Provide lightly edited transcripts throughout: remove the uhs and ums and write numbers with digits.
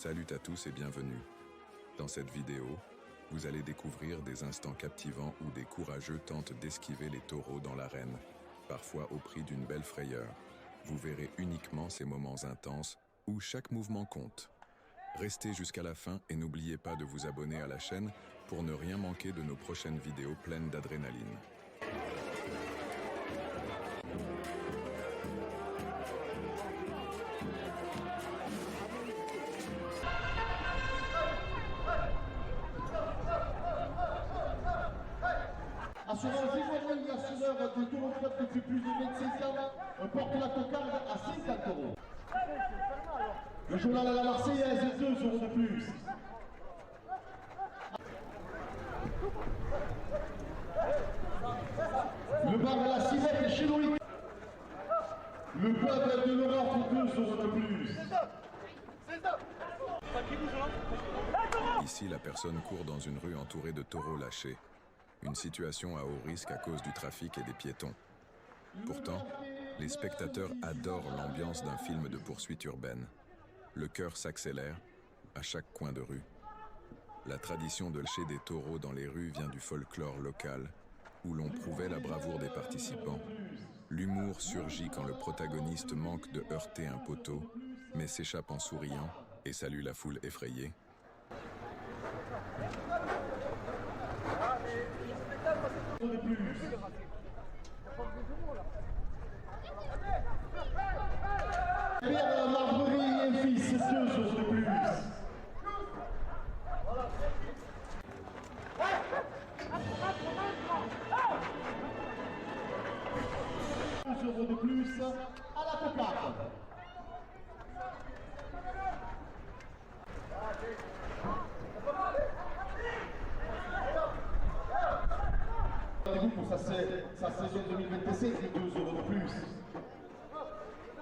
Salut à tous et bienvenue. Dans cette vidéo, vous allez découvrir des instants captivants où des courageux tentent d'esquiver les taureaux dans l'arène, parfois au prix d'une belle frayeur. Vous verrez uniquement ces moments intenses où chaque mouvement compte. Restez jusqu'à la fin et n'oubliez pas de vous abonner à la chaîne pour ne rien manquer de nos prochaines vidéos pleines d'adrénaline. Assurance Ivoirienne, l'assureur de tout le club depuis plus de 25 ans, porte la cocarde à 50 €. Le journal à la Marseillaise, 2 € de plus. Le bar à la Civette chez Loïc. Le club de l'Europe, 2 € de plus. Ici, la personne court dans une rue entourée de taureaux lâchés. Une situation à haut risque à cause du trafic et des piétons. Pourtant, les spectateurs adorent l'ambiance d'un film de poursuite urbaine. Le cœur s'accélère à chaque coin de rue. La tradition de lâcher des taureaux dans les rues vient du folklore local, où l'on prouvait la bravoure des participants. L'humour surgit quand le protagoniste manque de heurter un poteau, mais s'échappe en souriant et salue la foule effrayée. De plus. Pierre Marbury et fils, 2 € de plus. 2 € de plus à la cocarde. Rendez-vous pour sa saison 2026 et 2 € de plus.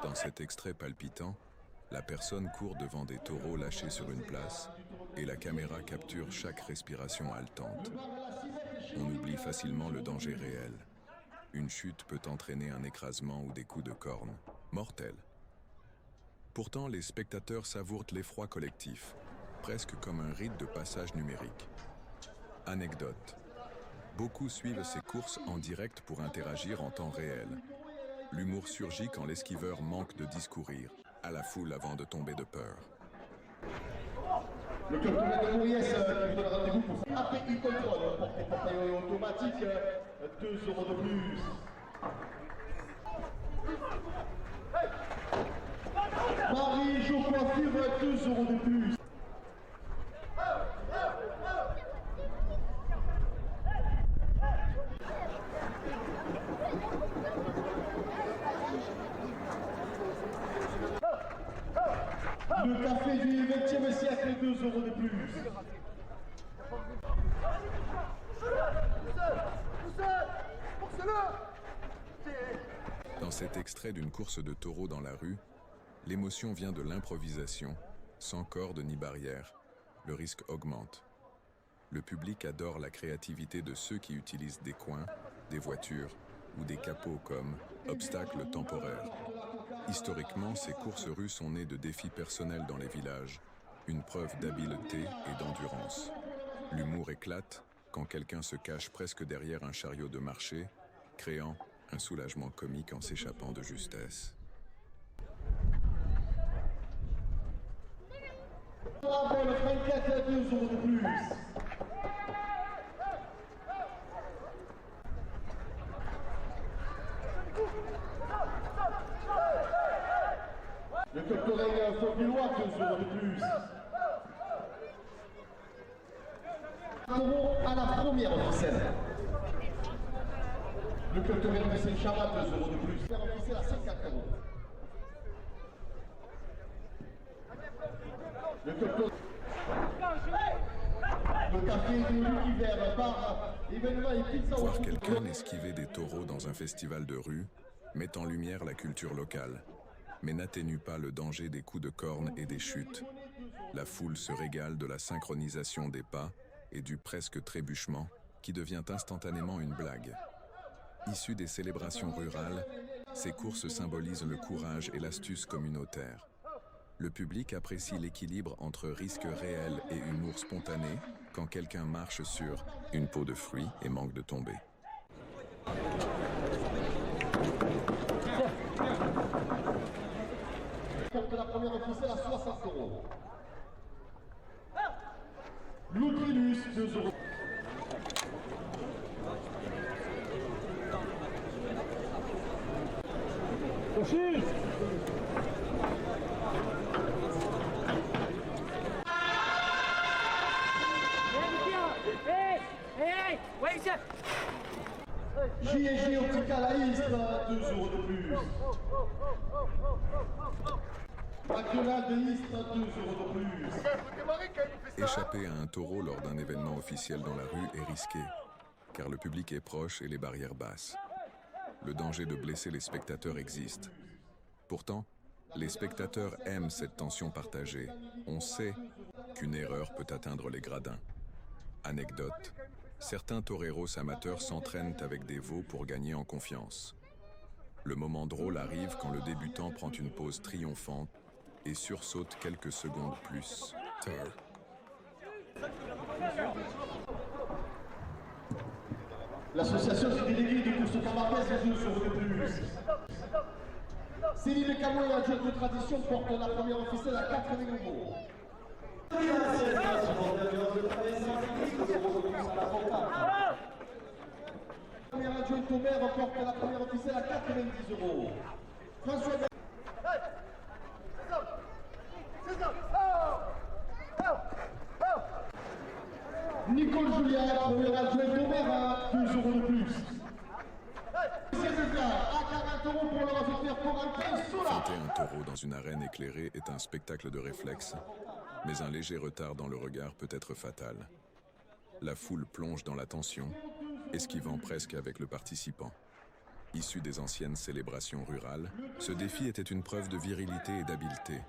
Dans cet extrait palpitant, la personne court devant des taureaux lâchés sur une place et la caméra capture chaque respiration haletante. On oublie facilement le danger réel. Une chute peut entraîner un écrasement ou des coups de corne, mortels. Pourtant, les spectateurs savourent l'effroi collectif, presque comme un rite de passage numérique. Anecdote. Beaucoup suivent ces courses en direct pour interagir en temps réel. L'humour surgit quand l'esquiveur manque de discourir à la foule avant de tomber de peur. Le club de Mouriès qui vous donne rendez-vous pour ça. API Control, porte-portail automatique, 2 € de plus. Marie-Jo Coiffure, 2 € de plus. Le café du 20e siècle, 2 € de plus. Dans cet extrait d'une course de taureaux dans la rue, l'émotion vient de l'improvisation, sans corde ni barrière. Le risque augmente. Le public adore la créativité de ceux qui utilisent des coins, des voitures ou des capots comme obstacles temporaires. Historiquement, ces courses-rues sont nées de défis personnels dans les villages, une preuve d'habileté et d'endurance. L'humour éclate quand quelqu'un se cache presque derrière un chariot de marché, créant un soulagement comique en s'échappant de justesse. Bravo, le 24, 2 € de plus. Le Coctorel Fauvillois, 2 € de plus. Taureau à la première officielle. Le Coctorel de Saint-Charles, 2 € de plus. Première officielle à 54 €. Le Coctorel. Le café de l'univers, bar, événement et pizza. Voir quelqu'un esquiver des taureaux dans un festival de rue met en lumière la culture locale, mais n'atténue pas le danger des coups de corne et des chutes. La foule se régale de la synchronisation des pas et du presque trébuchement qui devient instantanément une blague. Issues des célébrations rurales, ces courses symbolisent le courage et l'astuce communautaire. Le public apprécie l'équilibre entre risque réel et humour spontané quand quelqu'un marche sur une peau de fruits et manque de tomber. Porte la première ficelle à 60 €. L'Outilus, 2 €. J&J Optical à Istres, 2 € de plus. McDonald's de Istres, 2 € de plus. Échapper à un taureau lors d'un événement officiel dans la rue est risqué, car le public est proche et les barrières basses. Le danger de blesser les spectateurs existe. Pourtant, les spectateurs aiment cette tension partagée. On sait qu'une erreur peut atteindre les gradins. Anecdote, certains toreros amateurs s'entraînent avec des veaux pour gagner en confiance. Le moment drôle arrive quand le débutant prend une pose triomphante et sursaute quelques secondes plus. L'association des délégués de course camarguaise, 2 € de plus. Céline Camoué, adjointe de tradition, porte la première officielle à 4 €. Première adjointe au maire porte la première officielle à 90 €. François Nicole Julien, première adjointe au maire à 2 € de plus. À 40 € pour le résultat Corentin Sola. Feinter un taureau dans une arène éclairée est un spectacle de réflexe, mais un léger retard dans le regard peut être fatal. La foule plonge dans la tension, esquivant presque avec le participant. Issu des anciennes célébrations rurales, ce défi était une preuve de virilité et d'habileté.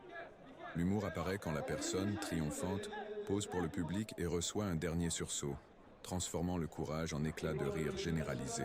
L'humour apparaît quand la personne, triomphante, pose pour le public et reçoit un dernier sursaut, transformant le courage en éclat de rire généralisé.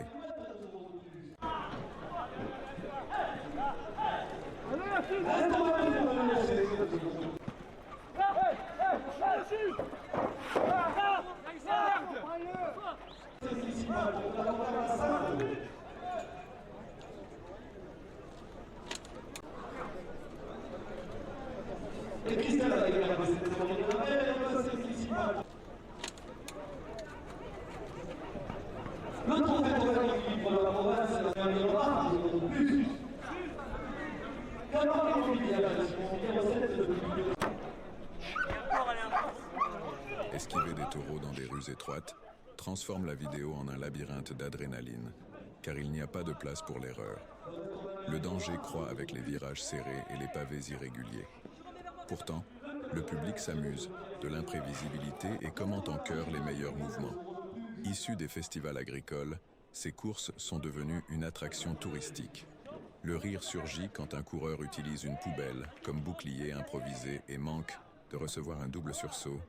Esquiver des taureaux dans des rues étroites transforme la vidéo en un labyrinthe d'adrénaline, car il n'y a pas de place pour l'erreur. Le danger croît avec les virages serrés et les pavés irréguliers. Pourtant, le public s'amuse, de l'imprévisibilité et commente en chœur les meilleurs mouvements. Issus des festivals agricoles, ces courses sont devenues une attraction touristique. Le rire surgit quand un coureur utilise une poubelle comme bouclier improvisé et manque de recevoir un double sursaut.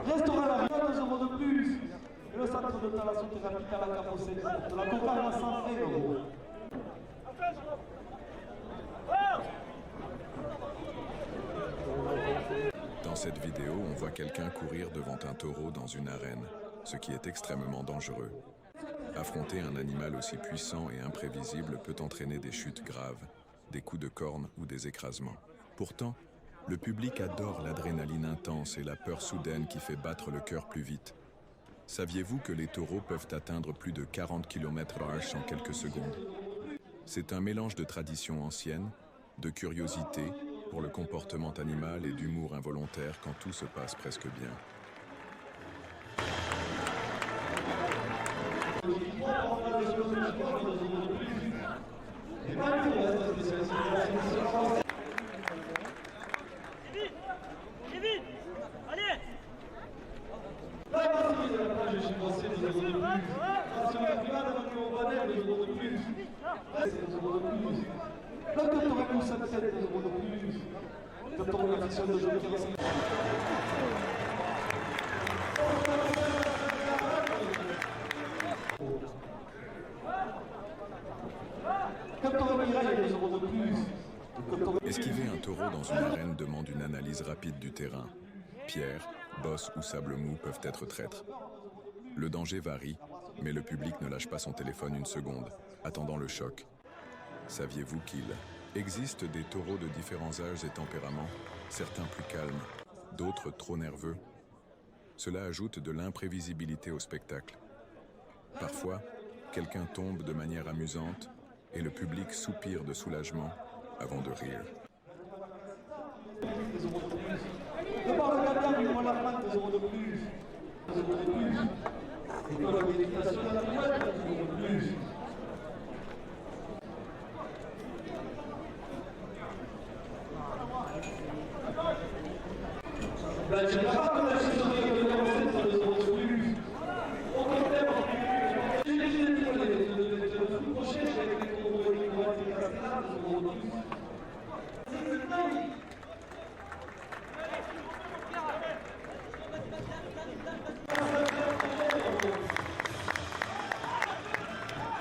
Restaurant la Rivière, 2 € de plus. Et le centre de talation thérapeutique à la carrossée de la cocaïne à 100 €. Dans cette vidéo, on voit quelqu'un courir devant un taureau dans une arène, ce qui est extrêmement dangereux. Affronter un animal aussi puissant et imprévisible peut entraîner des chutes graves, des coups de corne ou des écrasements. Pourtant, le public adore l'adrénaline intense et la peur soudaine qui fait battre le cœur plus vite. Saviez-vous que les taureaux peuvent atteindre plus de 40 km/h en quelques secondes? C'est un mélange de traditions anciennes, de curiosité pour le comportement animal et d'humour involontaire quand tout se passe presque bien. taureau dans une arène demande une analyse rapide du terrain. Pierres, bosses ou sable mou peuvent être traîtres. Le danger varie, mais le public ne lâche pas son téléphone une seconde, attendant le choc. Saviez-vous qu'il existe des taureaux de différents âges et tempéraments, certains plus calmes, d'autres trop nerveux? Cela ajoute de l'imprévisibilité au spectacle. Parfois, quelqu'un tombe de manière amusante et le public soupire de soulagement avant de rire.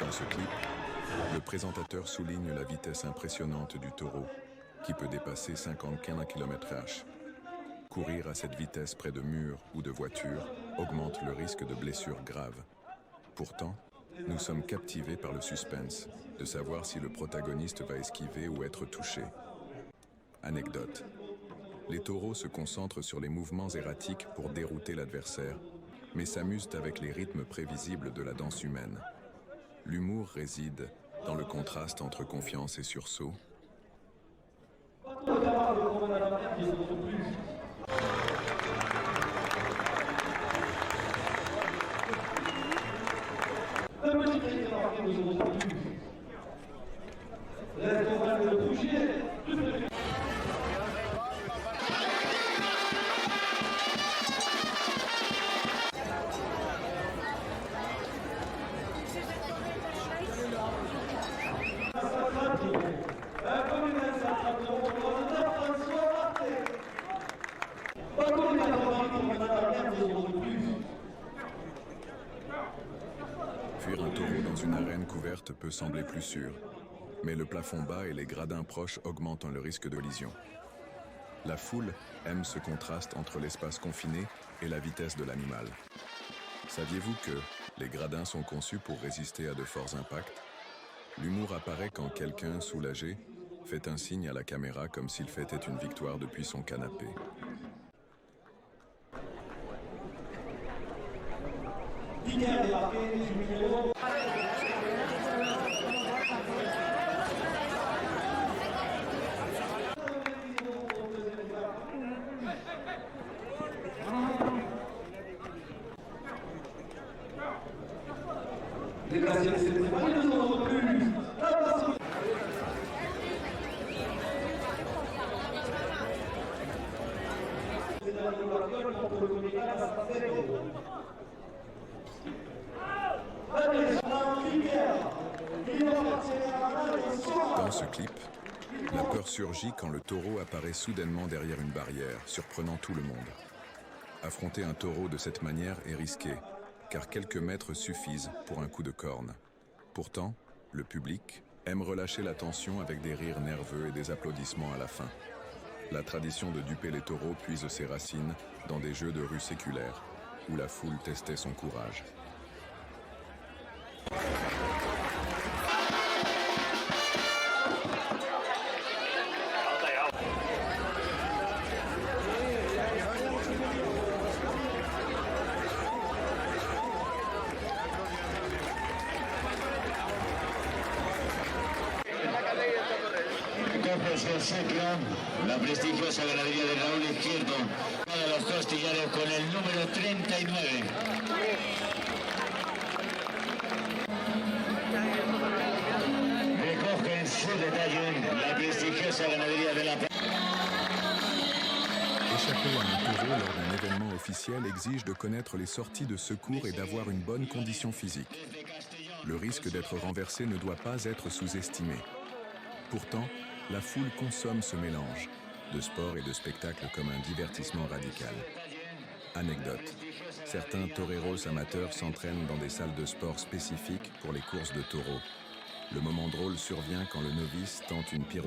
Dans ce clip, le présentateur souligne la vitesse impressionnante du taureau, qui peut dépasser 55 km/h. Courir à cette vitesse près de murs ou de voitures augmente le risque de blessures graves. Pourtant, nous sommes captivés par le suspense de savoir si le protagoniste va esquiver ou être touché. Anecdote. Les taureaux se concentrent sur les mouvements erratiques pour dérouter l'adversaire, mais s'amusent avec les rythmes prévisibles de la danse humaine. L'humour réside dans le contraste entre confiance et sursaut. Fuir un taureau dans une arène couverte peut sembler plus sûr, mais le plafond bas et les gradins proches augmentent le risque de collision. La foule aime ce contraste entre l'espace confiné et la vitesse de l'animal. Saviez-vous que les gradins sont conçus pour résister à de forts impacts? L'humour apparaît quand quelqu'un, soulagé, fait un signe à la caméra comme s'il fêtait une victoire depuis son canapé. Dans ce clip, la peur surgit quand le taureau apparaît soudainement derrière une barrière, surprenant tout le monde. Affronter un taureau de cette manière est risqué, car quelques mètres suffisent pour un coup de corne. Pourtant, le public aime relâcher la tension avec des rires nerveux et des applaudissements à la fin. La tradition de duper les taureaux puise ses racines dans des jeux de rue séculaires, où la foule testait son courage. Coge el cetro, la prestigiosa ganadería de Raúl Izquierdo, de los costillares con el número 39. Recoge en su detalle la prestigiosa ganadería de la... Échapper à un taureau lors d'un événement officiel exige de connaître les sorties de secours et d'avoir une bonne condition physique. Le risque d'être renversé ne doit pas être sous-estimé. Pourtant, la foule consomme ce mélange de sport et de spectacle comme un divertissement radical. Anecdote. Certains toreros amateurs s'entraînent dans des salles de sport spécifiques pour les courses de taureaux. Le moment drôle survient quand le novice tente une pirouette